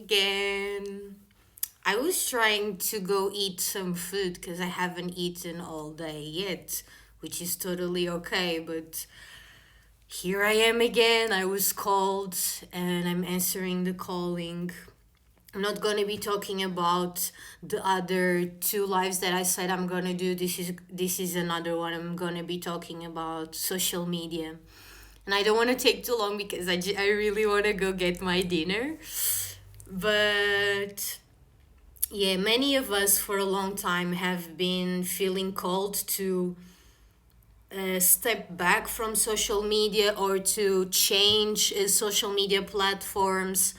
again. I was trying to go eat some food because I haven't eaten all day yet, which is totally okay, but here I am again. I was called and I'm answering the calling. I'm not going to be talking about the other two lives that I said I'm going to do. This is another one. I'm going to be talking about social media. And I don't want to take too long because I really want to go get my dinner. But yeah, many of us for a long time have been feeling called to step back from social media or to change social media platforms,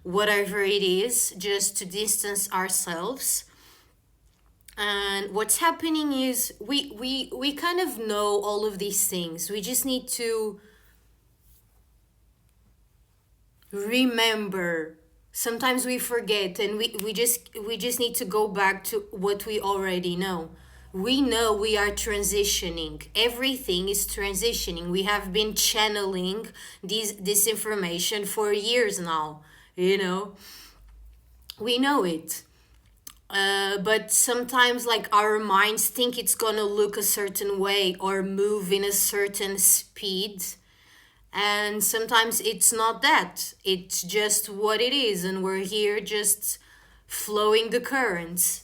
whatever it is, just to distance ourselves. And what's happening is we kind of know all of these things. We just need to remember. Sometimes we forget and we just need to go back to what we already know. We know we are transitioning. Everything is transitioning. We have been channeling this information for years now, you know. We know it. But sometimes like our minds think it's gonna look a certain way or move in a certain speed, and sometimes it's not that. It's just what it is, and we're here just flowing the currents.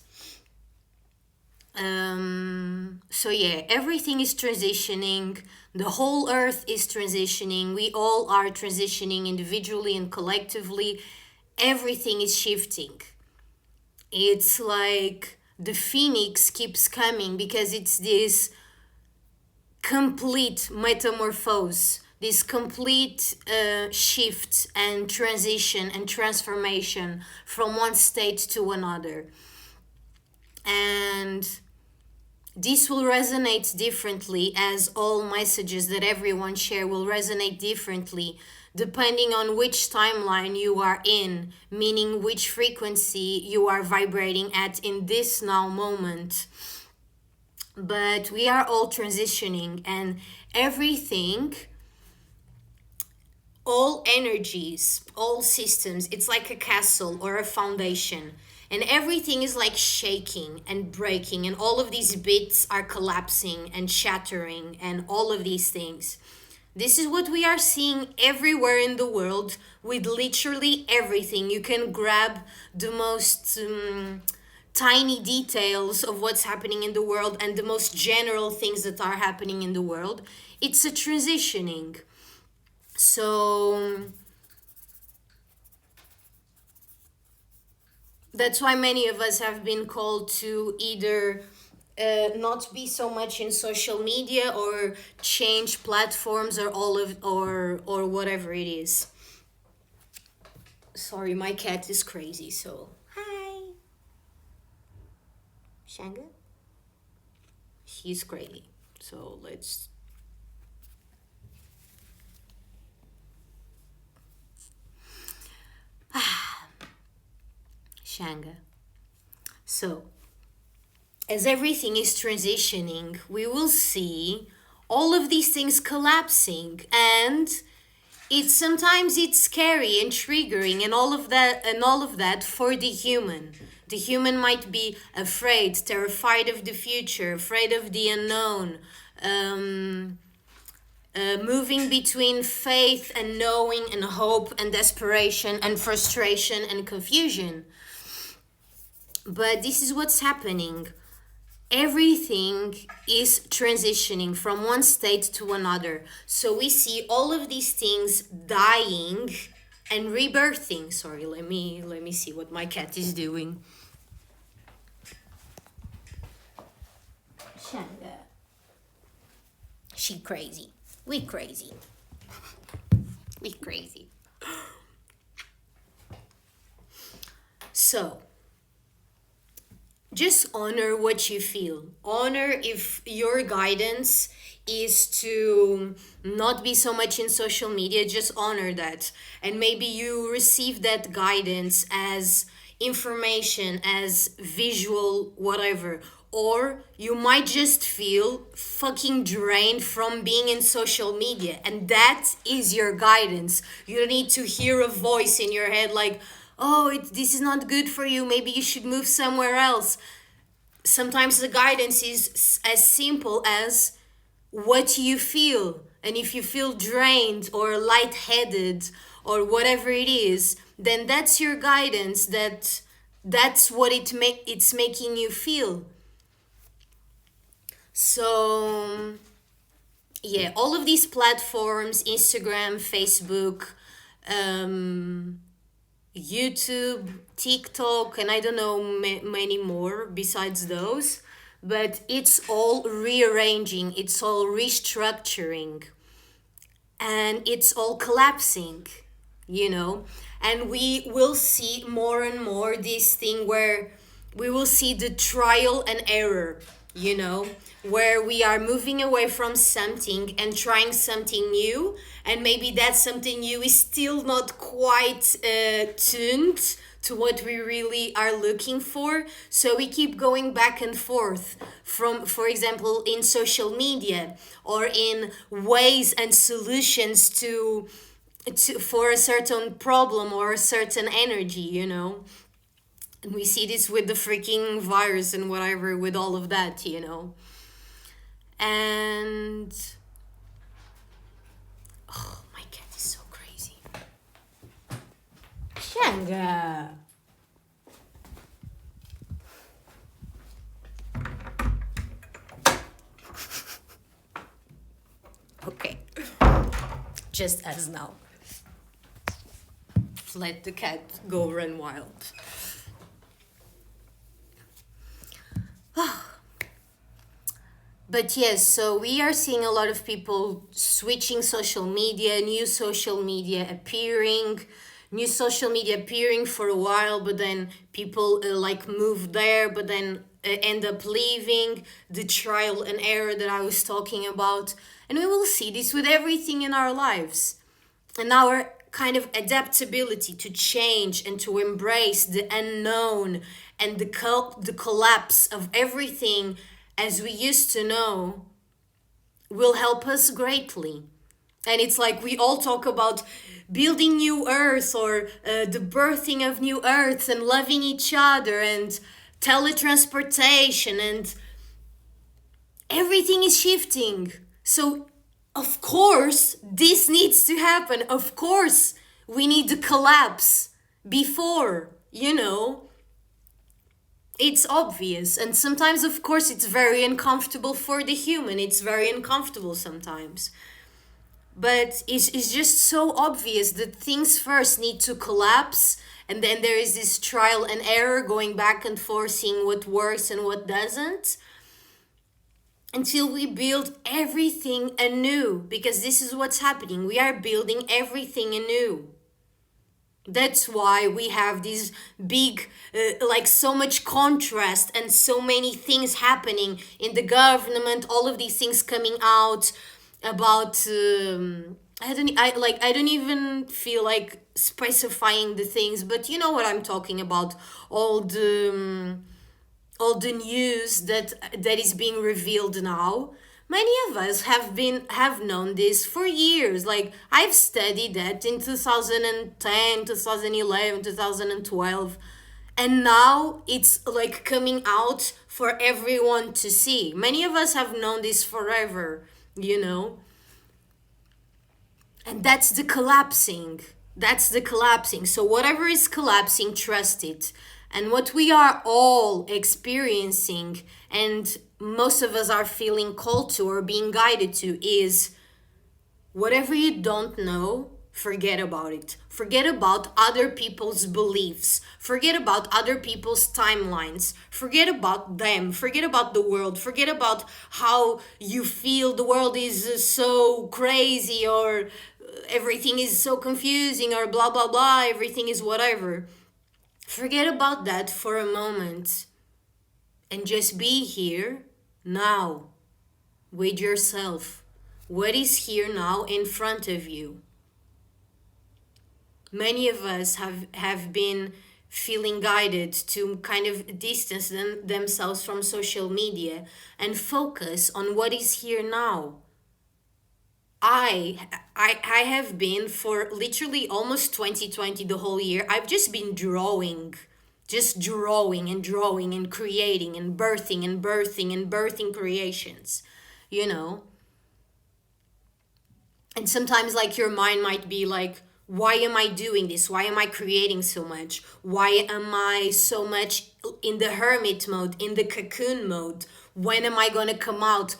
So yeah, everything is transitioning. The whole earth is transitioning. We all are transitioning individually and collectively. Everything is shifting. It's like the phoenix keeps coming because it's this complete metamorphosis, this complete shift and transition and transformation from one state to another. And this will resonate differently, as all messages that everyone share will resonate differently depending on which timeline you are in, meaning which frequency you are vibrating at in this now moment. But we are all transitioning, and everything, all energies, all systems, it's like a castle or a foundation. And everything is like shaking and breaking, and all of these bits are collapsing and shattering, and all of these things. This is what we are seeing everywhere in the world with literally everything. You can grab the most tiny details of what's happening in the world and the most general things that are happening in the world. It's a transitioning. So that's why many of us have been called to either not be so much in social media or change platforms or all of or whatever it is. Sorry, my cat is crazy. So hi, Shanga. He's crazy. So let's. Shanga. So, as everything is transitioning, we will see all of these things collapsing, and it's scary and triggering and all of that for the human. The human might be afraid, terrified of the future, afraid of the unknown, moving between faith and knowing and hope and desperation and frustration and confusion. But this is what's happening. Everything is transitioning from one state to another. So we see all of these things dying and rebirthing. Sorry, let me see what my cat is doing. Shanga. She crazy. We crazy. We crazy. So just honor what you feel. Honor if your guidance is to not be so much in social media, just honor that. And maybe you receive that guidance as information, as visual, whatever. Or you might just feel fucking drained from being in social media. And that is your guidance. You don't need to hear a voice in your head like, oh, this is not good for you, maybe you should move somewhere else. Sometimes the guidance is as simple as what you feel. And if you feel drained or lightheaded or whatever it is, then that's your guidance, that's what it's making you feel. So yeah, all of these platforms, Instagram, Facebook, um, YouTube, TikTok, and I don't know many more besides those, but it's all rearranging, it's all restructuring, and it's all collapsing, you know. And we will see more and more this thing where we will see the trial and error, you know, where we are moving away from something and trying something new, and maybe that something new is still not quite tuned to what we really are looking for. So we keep going back and forth from, for example, in social media or in ways and solutions to for a certain problem or a certain energy, you know. And we see this with the freaking virus and whatever, with all of that, you know. And oh, my cat is so crazy. Shanga. Okay. Just as now. Let the cat go run wild. But yes, so we are seeing a lot of people switching social media, new social media appearing for a while, but then people like move there, but then end up leaving, the trial and error that I was talking about. And we will see this with everything in our lives. And our kind of adaptability to change and to embrace the unknown and the collapse of everything as we used to know will help us greatly. And it's like we all talk about building new earth, or the birthing of new earth, and loving each other, and teletransportation, and everything is shifting. So of course this needs to happen. Of course we need to collapse before, you know. It's obvious. And sometimes, of course, it's very uncomfortable for the human. It's very uncomfortable sometimes. But it's just so obvious that things first need to collapse. And then there is this trial and error, going back and forth, seeing what works and what doesn't, until we build everything anew. Because this is what's happening. We are building everything anew. That's why we have these big, like so much contrast and so many things happening in the government. All of these things coming out about. I don't even feel like specifying the things, but you know what I'm talking about. All the news that is being revealed now. Many of us have known this for years. Like, I've studied that in 2010, 2011, 2012, and now it's like coming out for everyone to see. Many of us have known this forever, you know. And that's the collapsing. That's the collapsing. So whatever is collapsing, trust it. And what we are all experiencing, and most of us are feeling called to or being guided to, is whatever you don't know, forget about it. Forget about other people's beliefs. Forget about other people's timelines. Forget about them. Forget about the world. Forget about how you feel the world is so crazy, or everything is so confusing, or blah, blah, blah, everything is whatever. Forget about that for a moment and just be here now with yourself. What is here now in front of you? Many of us have been feeling guided to kind of distance themselves from social media and focus on what is here now. I have been for literally almost 2020, the whole year. I've just been drawing. Just drawing and drawing and creating and birthing and birthing and birthing creations, you know? And sometimes like your mind might be like, why am I doing this? Why am I creating so much? Why am I so much in the hermit mode, in the cocoon mode? When am I going to come out?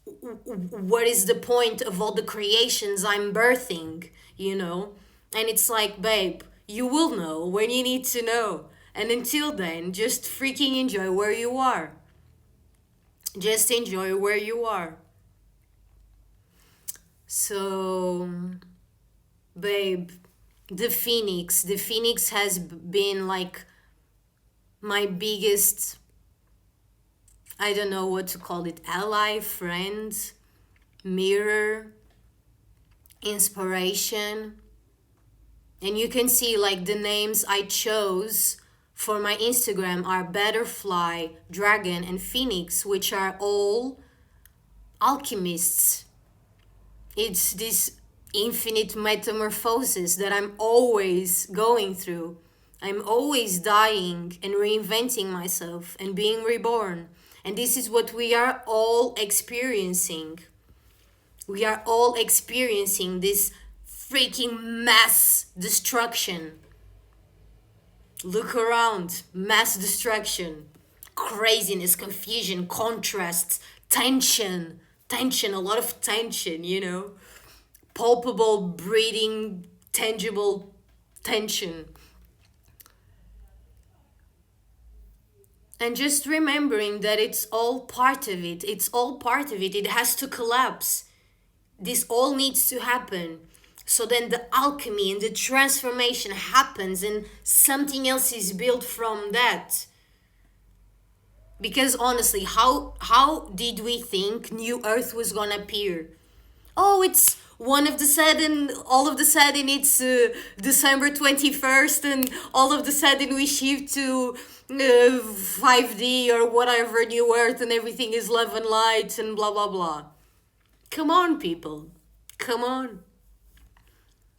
What is the point of all the creations I'm birthing, you know? And it's like, babe, you will know when you need to know. And until then, just freaking enjoy where you are. Just enjoy where you are. So, babe, the phoenix has been like my biggest, I don't know what to call it, ally, friend, mirror, inspiration. And you can see like the names I chose for my Instagram are butterfly, dragon, and phoenix, which are all alchemists. It's this infinite metamorphosis that I'm always going through. I'm always dying and reinventing myself and being reborn. And this is what we are all experiencing. We are all experiencing this freaking mass destruction. Look around, mass destruction, craziness, confusion, contrasts, tension, a lot of tension, you know, palpable, breathing, tangible tension. And just remembering that it's all part of it. It's all part of it. It has to collapse. This all needs to happen. So then the alchemy and the transformation happens and something else is built from that. Because honestly, how did we think New Earth was gonna appear? Oh, it's one of the sudden, all of the sudden it's December 21st and all of the sudden we shift to 5D or whatever, New Earth, and everything is love and light and blah blah blah. Come on, people. Come on.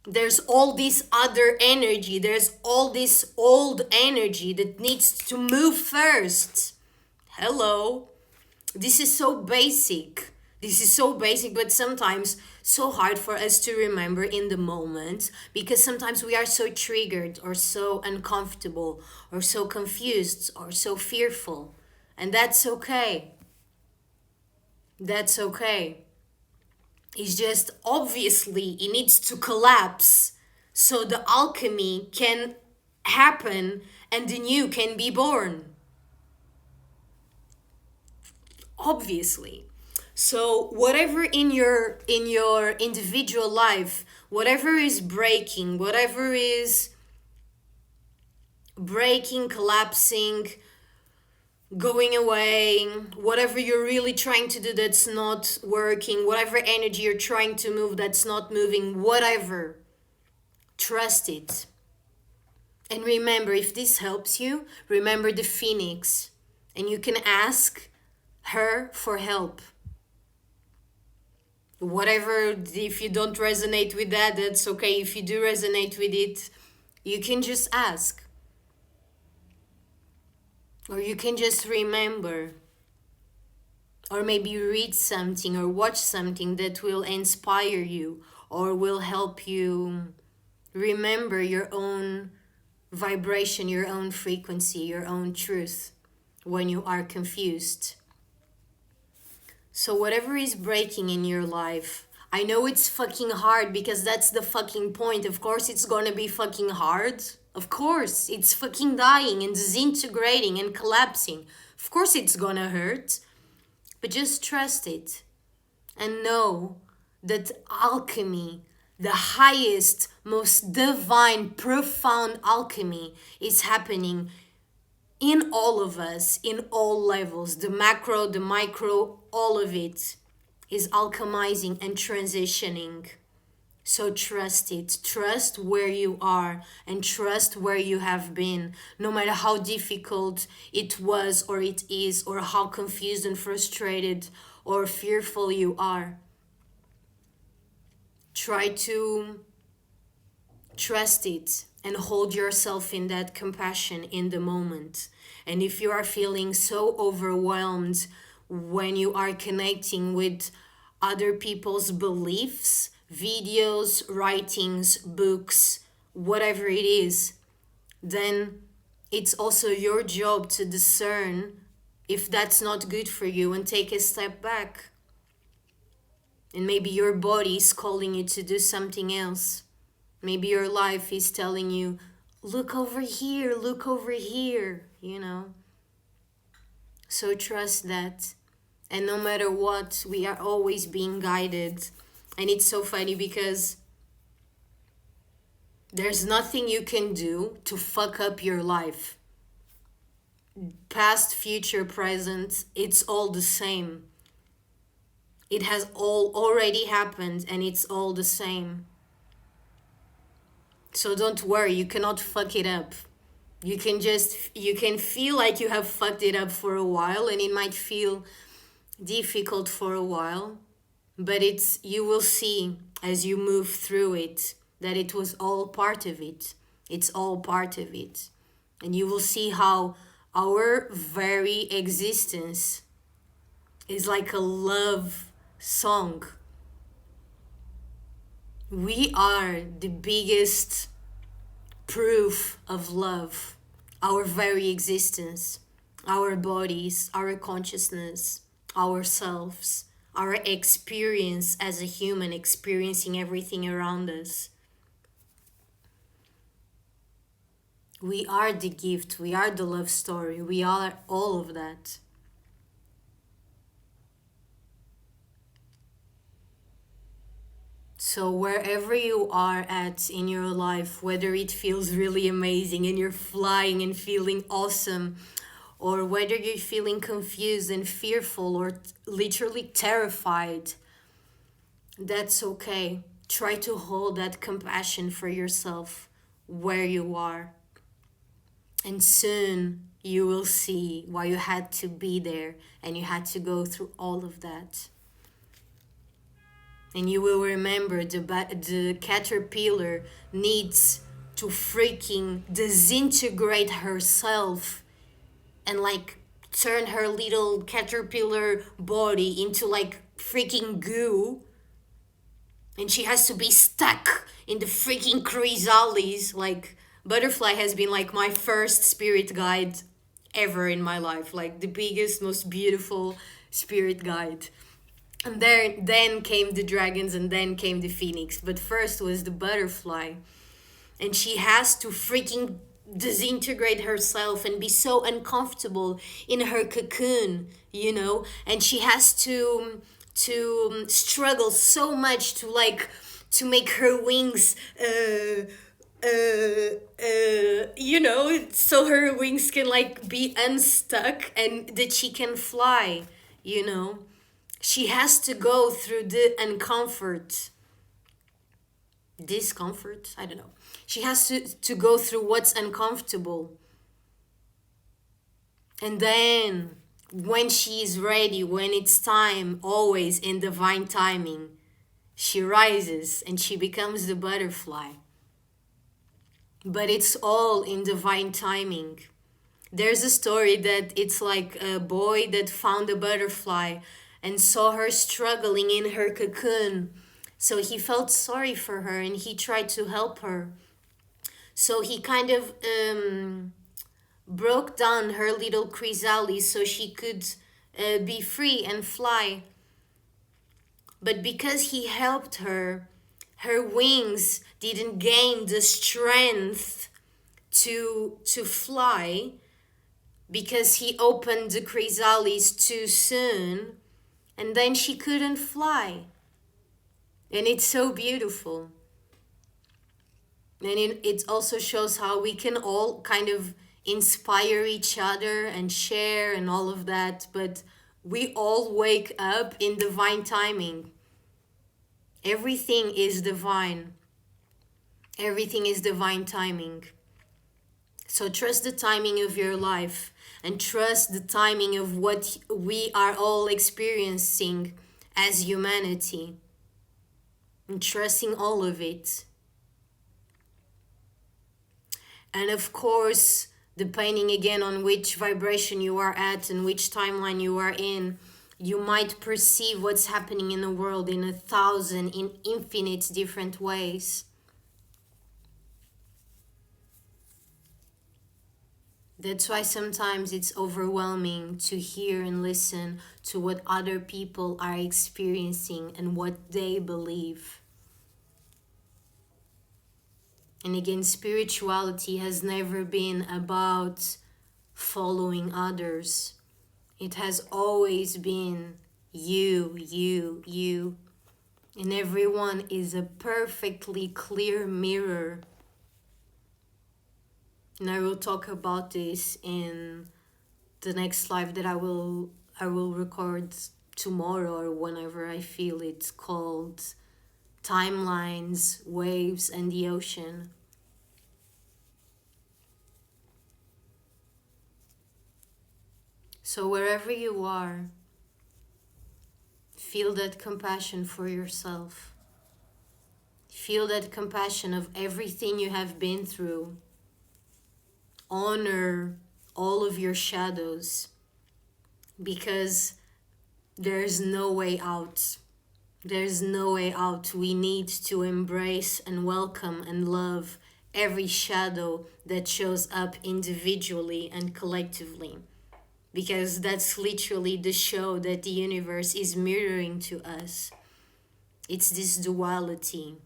There's all this other energy. There's all this old energy that needs to move first. Hello. This is so basic. This is so basic, but sometimes so hard for us to remember in the moment because sometimes we are so triggered or so uncomfortable or so confused or so fearful. And that's okay. That's okay. It's just obviously it needs to collapse so the alchemy can happen and the new can be born. Obviously. So whatever in your individual life, whatever is breaking, collapsing, going away, whatever you're really trying to do that's not working, whatever energy you're trying to move that's not moving, whatever, trust it. And remember, if this helps you, remember the phoenix and you can ask her for help. Whatever, if you don't resonate with that, that's okay. If you do resonate with it, you can just ask. Or you can just remember. Or maybe read something or watch something that will inspire you or will help you remember your own vibration, your own frequency, your own truth when you are confused. So whatever is breaking in your life, I know it's fucking hard because that's the fucking point. Of course it's gonna be fucking hard. Of course, it's fucking dying and disintegrating and collapsing. Of course it's gonna hurt. But just trust it. And know that alchemy, the highest, most divine, profound alchemy is happening in all of us, in all levels. The macro, the micro, all of it is alchemizing and transitioning. So trust it. Trust where you are and trust where you have been. No matter how difficult it was or it is, or how confused and frustrated or fearful you are. Try to trust it and hold yourself in that compassion in the moment. And if you are feeling so overwhelmed when you are connecting with other people's beliefs, videos, writings, books, whatever it is, then it's also your job to discern if that's not good for you and take a step back. And maybe your body is calling you to do something else. Maybe your life is telling you, look over here, you know. So trust that. And no matter what, we are always being guided. And it's so funny because there's nothing you can do to fuck up your life. Past, future, present, it's all the same. It has all already happened and it's all the same. So don't worry, you cannot fuck it up. You can feel like you have fucked it up for a while and it might feel difficult for a while, but you will see as you move through it that it was all part of it. It's all part of it. And you will see how our very existence is like a love song. We are the biggest proof of love. Our very existence, our bodies, our consciousness, ourselves, our experience as a human, experiencing everything around us. We are the gift, we are the love story, we are all of that. So wherever you are at in your life, whether it feels really amazing and you're flying and feeling awesome, or whether you're feeling confused and fearful or literally terrified, that's okay. Try to hold that compassion for yourself where you are. And soon you will see why you had to be there and you had to go through all of that. And you will remember the caterpillar needs to freaking disintegrate herself and like turn her little caterpillar body into like freaking goo. And she has to be stuck in the freaking chrysalis. Like, butterfly has been like my first spirit guide ever in my life. Like the biggest, most beautiful spirit guide. And then came the dragons and then came the phoenix. But first was the butterfly. And she has to freaking disintegrate herself and be so uncomfortable in her cocoon, you know? And she has to struggle so much to make her wings you know, so her wings can like be unstuck and that she can fly, you know. She has to go through the discomfort, I don't know. She has to go through what's uncomfortable. And then when she is ready, when it's time, always in divine timing, she rises and she becomes the butterfly. But it's all in divine timing. There's a story that it's like a boy that found a butterfly and saw her struggling in her cocoon. So he felt sorry for her and he tried to help her. So he kind of broke down her little chrysalis so she could be free and fly. But because he helped her, her wings didn't gain the strength to fly because he opened the chrysalis too soon, and then she couldn't fly. And it's so beautiful. And it also shows how we can all kind of inspire each other and share and all of that, but we all wake up in divine timing. Everything is divine. Everything is divine timing. So trust the timing of your life and trust the timing of what we are all experiencing as humanity. and trusting all of it. And of course, depending again on which vibration you are at and which timeline you are in, you might perceive what's happening in the world in 1,000, in infinite different ways. That's why sometimes it's overwhelming to hear and listen to what other people are experiencing and what they believe. And again, spirituality has never been about following others. It has always been you, you, you. And everyone is a perfectly clear mirror. And I will talk about this in the next live that I will record tomorrow or whenever I feel it's called Timelines, Waves, and the Ocean. So wherever you are, feel that compassion for yourself. Feel that compassion of everything you have been through. Honor all of your shadows, because there's no way out. There's no way out. We need to embrace and welcome and love every shadow that shows up individually and collectively, because that's literally the show that the universe is mirroring to us. It's this duality.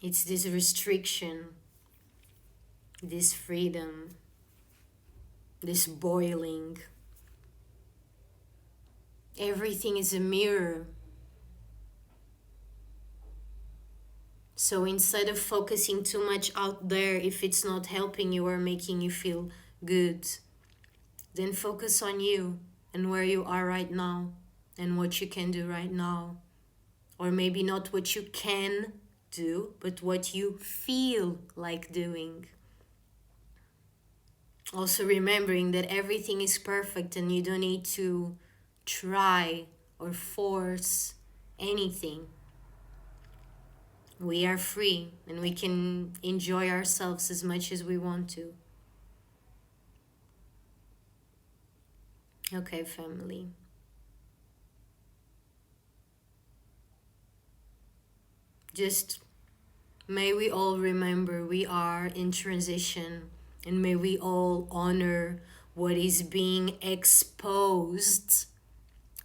It's this restriction, this freedom, this boiling. Everything is a mirror. So instead of focusing too much out there, if it's not helping you or making you feel good, then focus on you and where you are right now and what you can do right now. Or maybe not what you can do, but what you feel like doing. Also remembering that everything is perfect and you don't need to try or force anything. We are free and we can enjoy ourselves as much as we want to. Okay, family. Just may we all remember we are in transition, and may we all honor what is being exposed,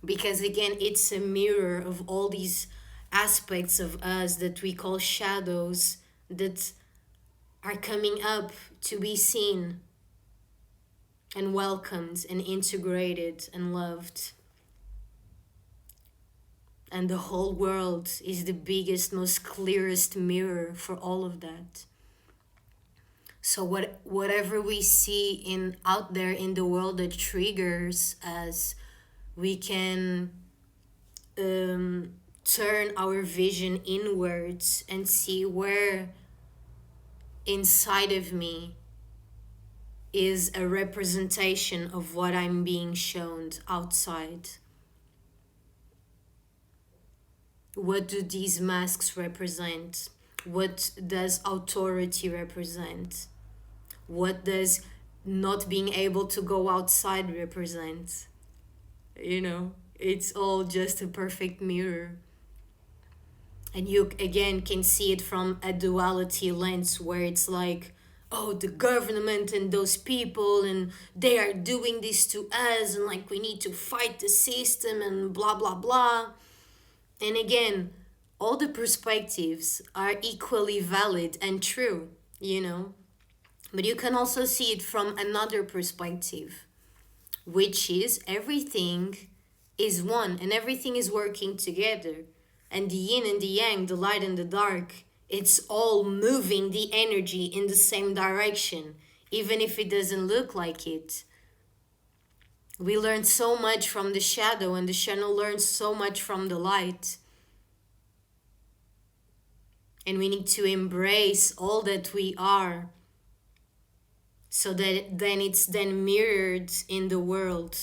because again, it's a mirror of all these aspects of us that we call shadows that are coming up to be seen and welcomed and integrated and loved. And the whole world is the biggest, most clearest mirror for all of that. So whatever we see in out there in the world that triggers us, we can turn our vision inwards and see where inside of me is a representation of what I'm being shown outside. What do these masks represent? What does authority represent? What does not being able to go outside represent? You know, it's all just a perfect mirror. And you again can see it from a duality lens where it's like, oh, the government and those people, and they are doing this to us, and like we need to fight the system and blah blah blah. And again, all the perspectives are equally valid and true, you know. But you can also see it from another perspective, which is everything is one and everything is working together. And the yin and the yang, the light and the dark, it's all moving the energy in the same direction, even if it doesn't look like it. We learn so much from the shadow, and the shadow learns so much from the light. And we need to embrace all that we are, so that then it's then mirrored in the world.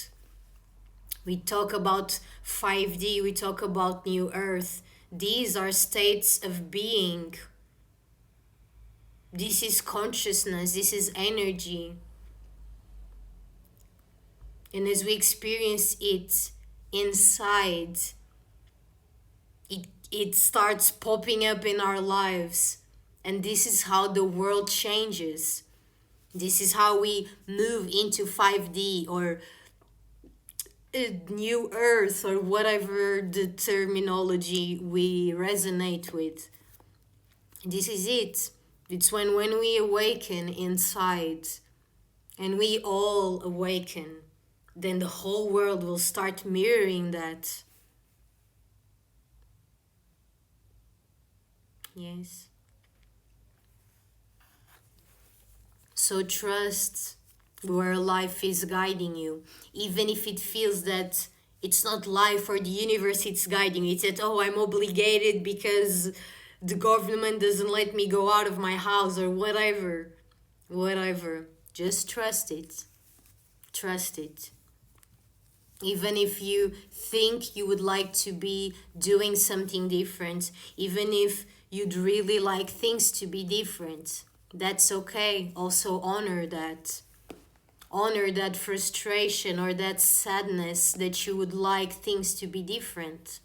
We talk about 5D, we talk about New Earth. These are states of being. This is consciousness, this is energy. And as we experience it inside, it starts popping up in our lives. And this is how the world changes. This is how we move into 5D or a new earth or whatever the terminology we resonate with. This is it. It's when we awaken inside and we all awaken, then the whole world will start mirroring that. Yes. So trust where life is guiding you, even if it feels that it's not life or the universe it's guiding you. It's that, oh, I'm obligated because the government doesn't let me go out of my house or whatever. Whatever. Just trust it. Trust it. Even if you think you would like to be doing something different, even if you'd really like things to be different, that's okay. Also honor that. Honor that frustration or that sadness that you would like things to be different.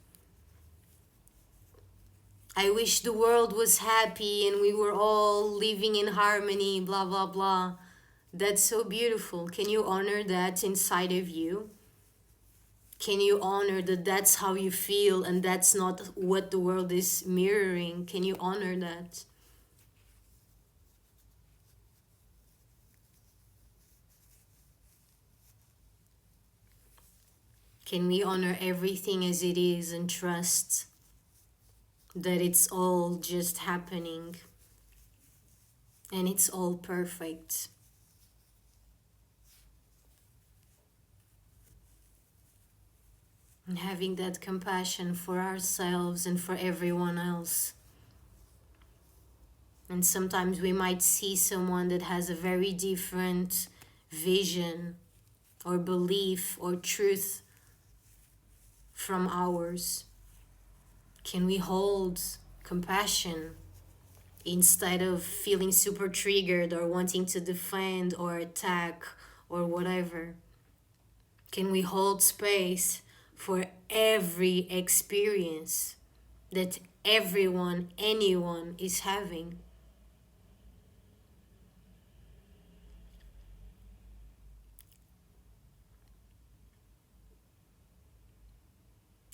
I wish the world was happy and we were all living in harmony, blah, blah, blah. That's so beautiful. Can you honor that inside of you? Can you honor that that's how you feel and that's not what the world is mirroring? Can you honor that? Can we honor everything as it is and trust that it's all just happening and it's all perfect? And having that compassion for ourselves and for everyone else. And sometimes we might see someone that has a very different vision or belief or truth from ours. Can we hold compassion instead of feeling super triggered or wanting to defend or attack or whatever? Can we hold space for every experience that anyone is having?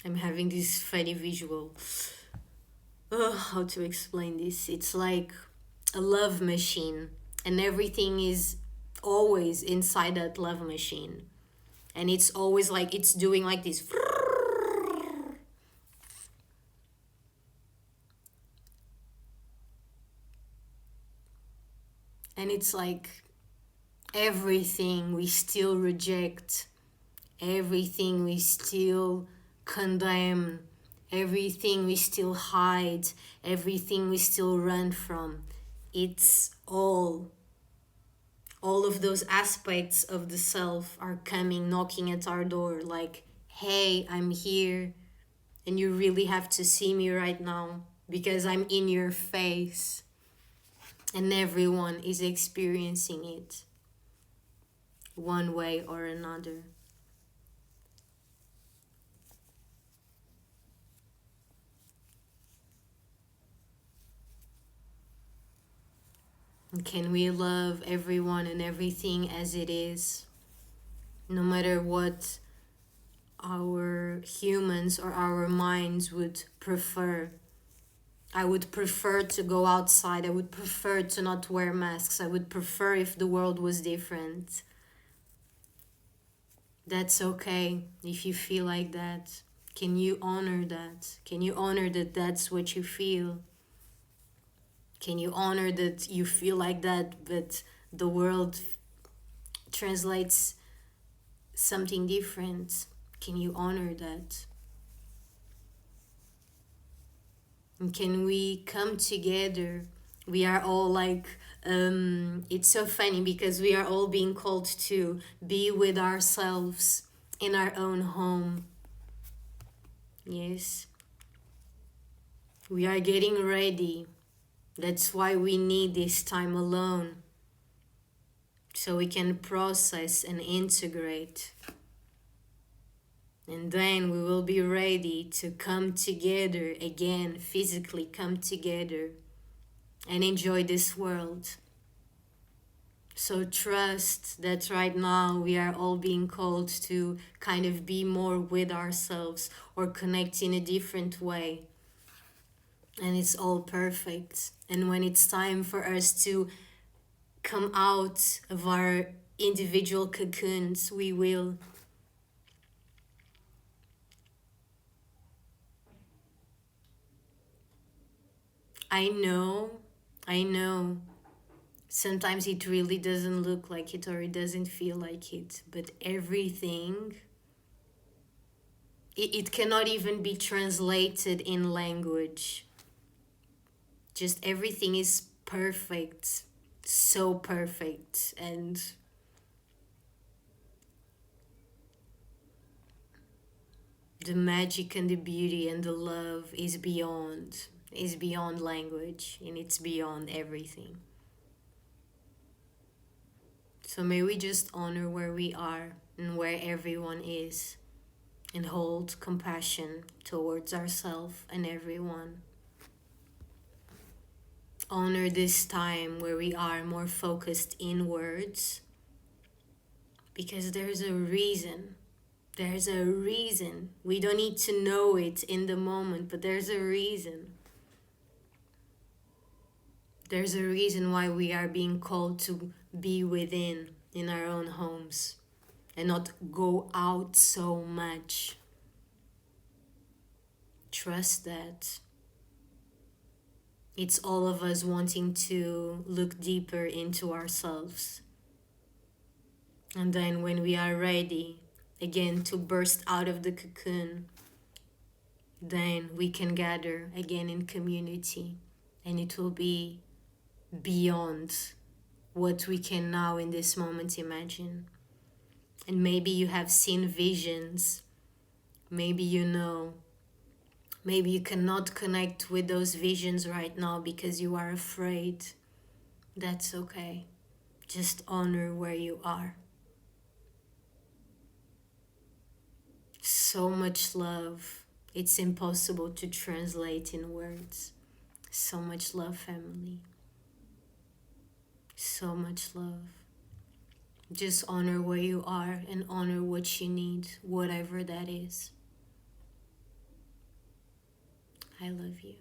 I'm having this funny visual. How to explain this? It's like a love machine, and everything is always inside that love machine. And it's always like it's doing like this. And it's like everything we still reject, everything we still condemn, everything we still hide, everything we still run from. It's all of those aspects of the self are coming, knocking at our door like, hey, I'm here and you really have to see me right now because I'm in your face. And everyone is experiencing it one way or another. And can we love everyone and everything as it is, no matter what our humans or our minds would prefer? I would prefer to go outside. I would prefer to not wear masks. I would prefer if the world was different. That's okay if you feel like that. Can you honor that? Can you honor that that's what you feel? Can you honor that you feel like that, but the world translates something different? Can you honor that? And can we come together? We are all like, it's so funny because we are all being called to be with ourselves in our own home. Yes, we are getting ready. That's why we need this time alone, so we can process and integrate. And then we will be ready to come together again, physically come together and enjoy this world. So trust that right now we are all being called to kind of be more with ourselves or connect in a different way. And it's all perfect. And when it's time for us to come out of our individual cocoons, we will. I know. Sometimes it really doesn't look like it or it doesn't feel like it, but everything, it cannot even be translated in language. Just everything is perfect, so perfect. And the magic and the beauty and the love is beyond language, and it's beyond everything. So may we just honor where we are and where everyone is, and hold compassion towards ourselves and everyone. Honor this time where we are more focused inwards, because there's a reason. There's a reason. We don't need to know it in the moment, but there's a reason. There's a reason why we are being called to be within in our own homes and not go out so much. Trust that. It's all of us wanting to look deeper into ourselves. And then when we are ready, again, to burst out of the cocoon, then we can gather again in community. And it will be beyond what we can now in this moment imagine. And maybe you have seen visions. Maybe you know. Maybe you cannot connect with those visions right now because you are afraid. That's okay. Just honor where you are. So much love. It's impossible to translate in words. So much love, family. So much love. Just honor where you are and honor what you need, whatever that is. I love you.